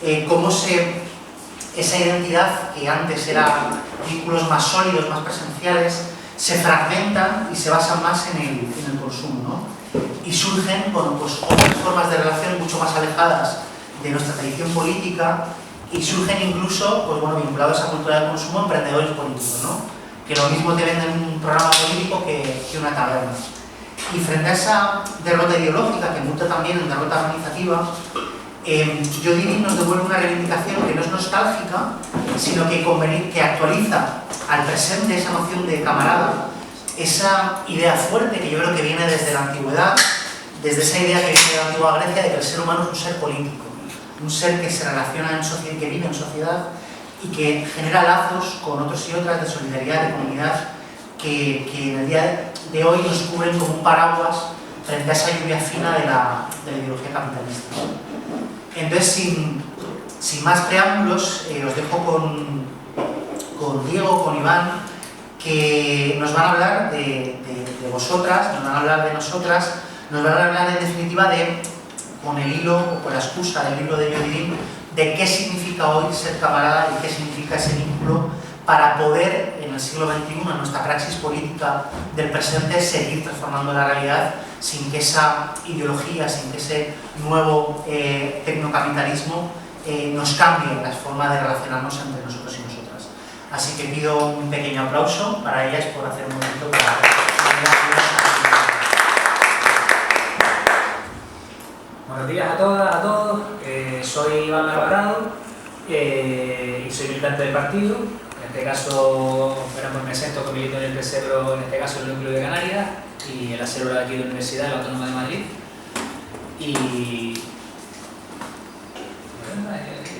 esa identidad que antes era vínculos más sólidos, más presenciales, se fragmentan y se basan más en el consumo, ¿no? Y surgen pues, otras formas de relación mucho más alejadas de nuestra tradición política, y surgen incluso pues, bueno, vinculados a esa cultura del consumo, emprendedores políticos, ¿no? Que lo mismo te venden un programa político que una taberna. Y frente a esa derrota ideológica, que muta también en derrota organizativa, yo diría que nos devuelve una reivindicación que no es nostálgica, sino que actualiza al presente esa noción de camarada, esa idea fuerte que yo creo que viene desde la antigüedad, desde esa idea que viene de la antigua Grecia de que el ser humano es un ser político, un ser que se relaciona en sociedad, que vive en sociedad y que genera lazos con otros y otras de solidaridad, de comunidad, que en el día de hoy nos cubren como un paraguas frente a esa lluvia fina de la ideología capitalista. Entonces, sin más preámbulos, os dejo con Diego, con Iván, que nos van a hablar de vosotras, nos van a hablar de nosotras, nos van a hablar en definitiva con el hilo, o con la excusa del libro de Yodirim, de qué significa hoy ser camarada y qué significa ese vínculo para poder, en el siglo XXI, en nuestra praxis política del presente, seguir transformando la realidad sin que esa ideología, sin que ese nuevo tecnocapitalismo nos cambie la forma de relacionarnos entre nosotros y nosotras. Así que pido un pequeño aplauso para ellas por hacer un momento para... Buenos días a todas, a todos. Soy Iván Alvarado y soy militante del partido. En este caso, pues me siento que milito en el PSEBRO, en este caso el núcleo de Canarias, y en la célula de aquí de la Universidad, la Autónoma de Madrid. Y...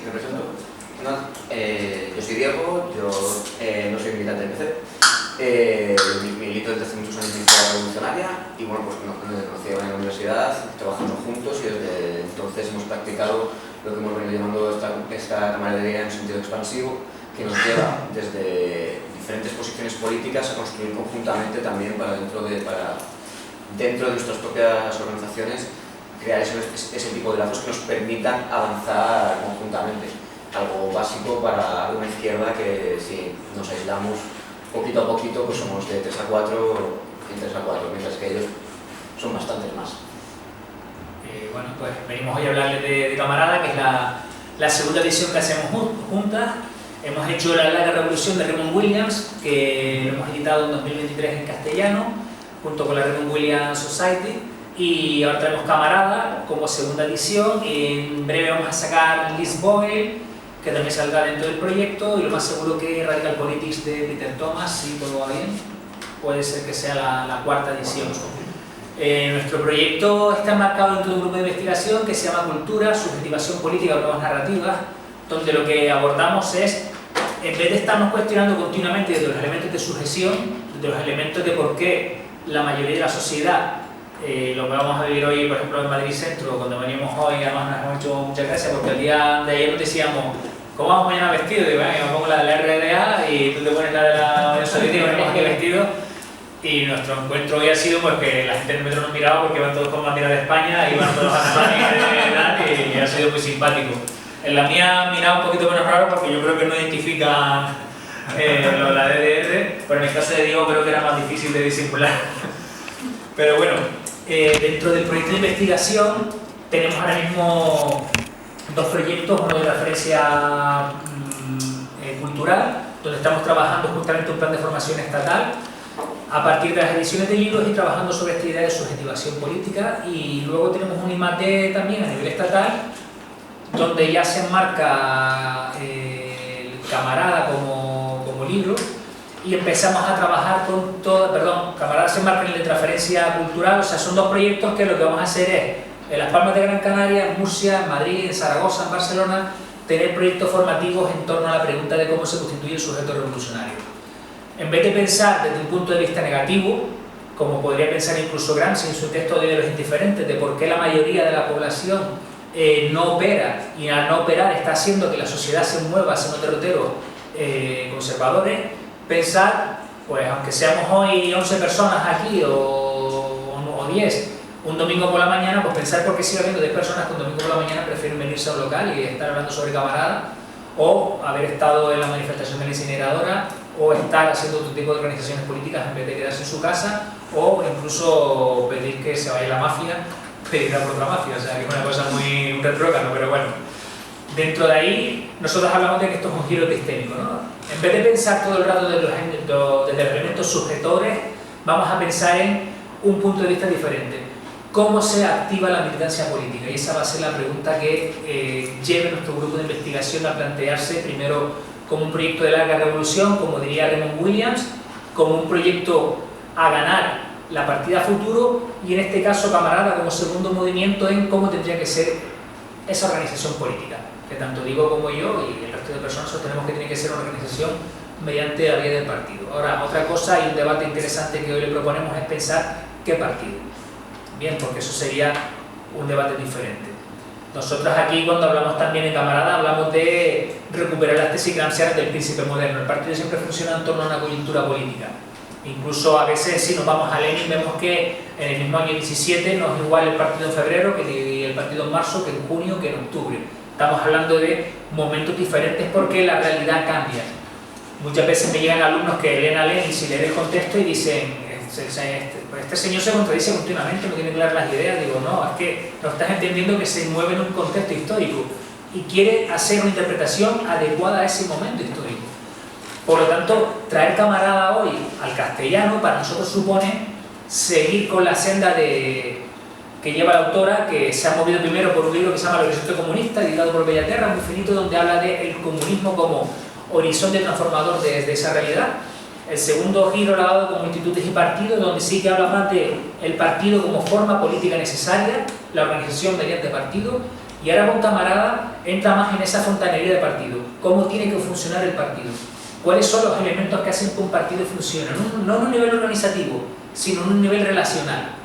¿Me presento? No, yo soy Diego, yo no soy militante del PC, milito desde hace muchos años en Izquierda Revolucionaria y bueno, pues nos conocíamos en la universidad, trabajamos juntos y desde entonces hemos practicado lo que hemos venido llamando esta camaradería en sentido expansivo, que nos lleva desde diferentes posiciones políticas a construir conjuntamente también dentro de nuestras propias organizaciones, crear ese tipo de lazos que nos permitan avanzar conjuntamente. Algo básico para una izquierda que si nos aislamos poquito a poquito, pues somos de 3 a 4, mientras que ellos son bastantes más. Bueno, pues venimos hoy a hablarles de Camarada, que es la segunda edición que hacemos juntas. Hemos hecho La larga revolución de Raymond Williams, que lo hemos editado en 2023 en castellano, junto con la Raymond Williams Society, y ahora traemos Camarada como segunda edición. En breve vamos a sacar Liz Boyle, que también saldrá dentro del proyecto, y lo más seguro que Radical Politics de Peter Thomas, si todo va bien, puede ser que sea la cuarta edición. Nuestro proyecto está enmarcado dentro de un grupo de investigación que se llama Cultura, Subjetivación Política y Nuevas Narrativas, donde lo que abordamos es, en vez de estarnos cuestionando continuamente desde los elementos de sujeción, desde los elementos de por qué la mayoría de la sociedad, lo que vamos a vivir hoy, por ejemplo, en Madrid Centro, cuando veníamos hoy, además nos hemos hecho muchas gracias, porque el día de ayer nos decíamos, ¿cómo vamos mañana vestido? Y bueno, yo me pongo la de la RDA y tú te pones la de la Unión Soviética y venimos aquí vestidos. Y nuestro encuentro hoy ha sido pues, que la gente en el metro nos miraba porque iban todos con bandera de España, iban todos alemanes y ha sido muy simpático. En la mía miraba un poquito menos raro porque yo creo que no identifican la DDR, pero en el caso de Diego creo que era más difícil de disimular. Pero bueno, dentro del proyecto de investigación tenemos ahora mismo dos proyectos, uno de referencia cultural, donde estamos trabajando justamente un plan de formación estatal a partir de las ediciones de libros y trabajando sobre esta idea de subjetivación política, y luego tenemos un I+D también a nivel estatal donde ya se enmarca el Camarada como libro, y empezamos a trabajar con todo, Camarada se enmarca en la transferencia cultural. O sea, son dos proyectos que lo que vamos a hacer es, en Las Palmas de Gran Canaria, en Murcia, en Madrid, en Zaragoza, en Barcelona, tener proyectos formativos en torno a la pregunta de cómo se constituye el sujeto revolucionario. En vez de pensar desde un punto de vista negativo, como podría pensar incluso Gramsci en su texto de los indiferentes, de por qué la mayoría de la población no opera, y al no operar está haciendo que la sociedad se mueva hacia unos derroteros conservadores, pensar, pues aunque seamos hoy 11 personas aquí o 10, un domingo por la mañana, pues pensar por qué sigue habiendo 10 personas que un domingo por la mañana prefieren venirse a un local y estar hablando sobre Camarada, o haber estado en la manifestación de la incineradora, o estar haciendo otro tipo de organizaciones políticas en vez de quedarse en su casa, o incluso pedir que se vaya la mafia, pedir por otra mafia, o sea que es una cosa muy un retrógrado, pero bueno. Dentro de ahí, nosotros hablamos de que esto es un giro epistémico, ¿no? En vez de pensar todo el rato desde los elementos sujetores, vamos a pensar en un punto de vista diferente. ¿Cómo se activa la militancia política? Y esa va a ser la pregunta que lleve nuestro grupo de investigación a plantearse primero como un proyecto de larga revolución, como diría Raymond Williams, como un proyecto a ganar la partida a futuro, y en este caso Camarada como segundo movimiento en cómo tendría que ser esa organización política, que tanto Diego como yo y el resto de personas sostenemos que tiene que ser una organización mediante la vía del partido. Ahora, otra cosa y un debate interesante que hoy le proponemos es pensar qué partido. Bien, porque eso sería un debate diferente. Nosotros aquí, cuando hablamos también en Camarada, hablamos de recuperar las tesis gramscianas del príncipe moderno. El partido siempre funciona en torno a una coyuntura política. Incluso a veces, si nos vamos a Lenin, vemos que en el mismo año 17 no es igual el partido en febrero que el partido en marzo, que en junio, que en octubre. Estamos hablando de momentos diferentes porque la realidad cambia. Muchas veces me llegan alumnos que leen a Lenin y leen el contexto y dicen: este señor se contradice continuamente, no tiene claras las ideas. Digo, no, es que no estás entendiendo que se mueve en un contexto histórico y quiere hacer una interpretación adecuada a ese momento histórico. Por lo tanto, traer Camarada hoy al castellano para nosotros supone seguir con la senda que lleva la autora, que se ha movido primero por un libro que se llama El horizonte comunista, editado por Bellaterra, muy finito, donde habla del comunismo como horizonte transformador de esa realidad. El segundo giro lo ha dado como institutos y partidos, donde sí que habla más del partido como forma política necesaria, la organización mediante partido, y ahora con Camarada entra más en esa fontanería de partido. ¿Cómo tiene que funcionar el partido? ¿Cuáles son los elementos que hacen que un partido funcione? No en un nivel organizativo, sino en un nivel relacional.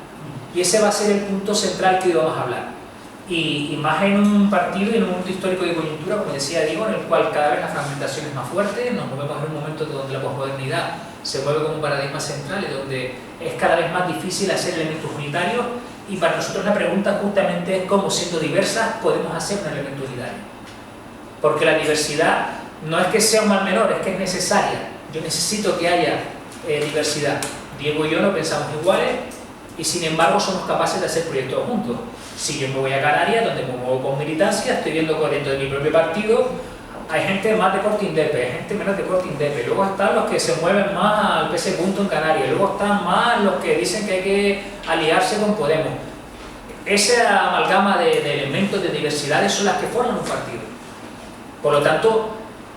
Y ese va a ser el punto central que hoy vamos a hablar. Y más en un partido y en un momento histórico de coyuntura, como decía Diego, en el cual cada vez la fragmentación es más fuerte, nos movemos en un momento donde la posmodernidad se mueve como un paradigma central y donde es cada vez más difícil hacer elementos unitarios, y para nosotros la pregunta justamente es cómo, siendo diversas, podemos hacer un elemento unitario. Porque la diversidad no es que sea un mal menor, es que es necesaria. Yo necesito que haya diversidad. Diego y yo no pensamos iguales y sin embargo somos capaces de hacer proyectos juntos. Si yo me voy a Canarias, donde me muevo con militancia, estoy viendo que dentro de mi propio partido hay gente más de corte indepe, hay gente menos de corte indepe. Luego están los que se mueven más al PS punto en Canarias, luego están más los que dicen que hay que aliarse con Podemos. Esa amalgama de elementos de diversidades son las que forman un partido. Por lo tanto,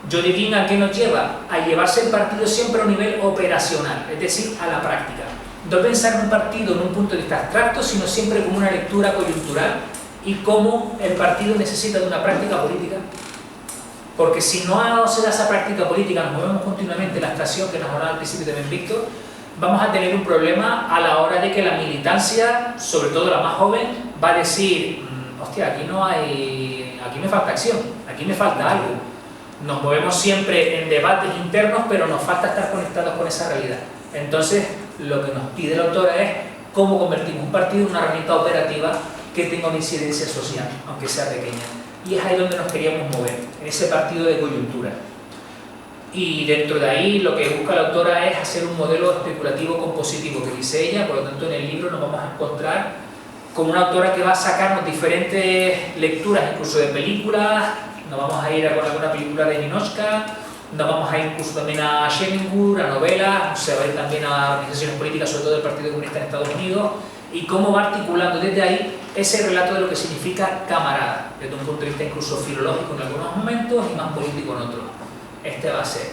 yo diría que nos lleva a llevarse el partido siempre a un nivel operacional, es decir, a la práctica. No pensar en un partido en un punto de vista abstracto, sino siempre como una lectura coyuntural y cómo el partido necesita de una práctica política. Porque si no se da esa práctica política, nos movemos continuamente en la abstracción que nos hablaba al principio de Benvicto, vamos a tener un problema a la hora de que la militancia, sobre todo la más joven, va a decir: hostia, aquí me falta acción, aquí me falta algo. Nos movemos siempre en debates internos, pero nos falta estar conectados con esa realidad. Entonces, lo que nos pide la autora es cómo convertimos un partido en una herramienta operativa que tenga una incidencia social, aunque sea pequeña. Y es ahí donde nos queríamos mover, en ese partido de coyuntura. Y dentro de ahí lo que busca la autora es hacer un modelo especulativo compositivo, que dice ella. Por lo tanto, en el libro nos vamos a encontrar con una autora que va a sacarnos diferentes lecturas, incluso de películas. Nos vamos a ir con alguna película de Ninochka, nos vamos a ir incluso también a Schellenburg, a novelas, se va a ir también a organizaciones políticas, sobre todo del Partido Comunista en Estados Unidos, y cómo va articulando desde ahí ese relato de lo que significa camarada, desde un punto de vista incluso filológico en algunos momentos y más político en otros. Este va a ser